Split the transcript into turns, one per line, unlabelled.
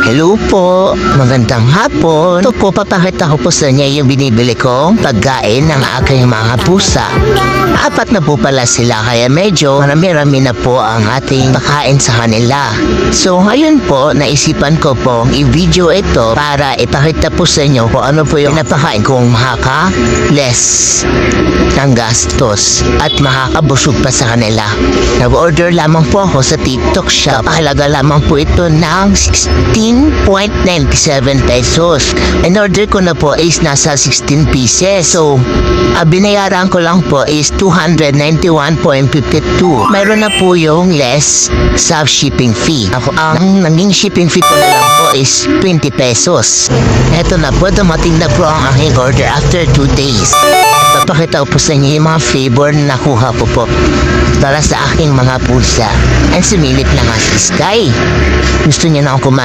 Hello po, magandang hapon. Ito po, papakita ko po sa inyo yung binibili kong pagkain ng aking mga pusa. 4 na po pala sila, kaya medyo marami-rami na po ang ating pakain sa kanila. So ngayon po, naisipan ko pong i-video ito para ipakita po sa inyo kung ano po yung napakain kong makaka-less ng gastos at makakabusog pa sa kanila. Nag-order lamang po ako sa TikTok shop. Halaga lamang po ito ng 16.97 pesos. In order ko na po is nasa 16 pieces. So, binayaran ko lang po is 291.52. Mayroon na po yung less sa shipping fee. Ang naging shipping fee ko na lang po is 20 pesos. Eto na po, dumating na po ang aking order after 2 days. Papakita ko po sa inyo yung mga flavor na nakuha ko po para sa aking mga pusa. And sumilip na nga si Sky. Gusto niya na ako kumain.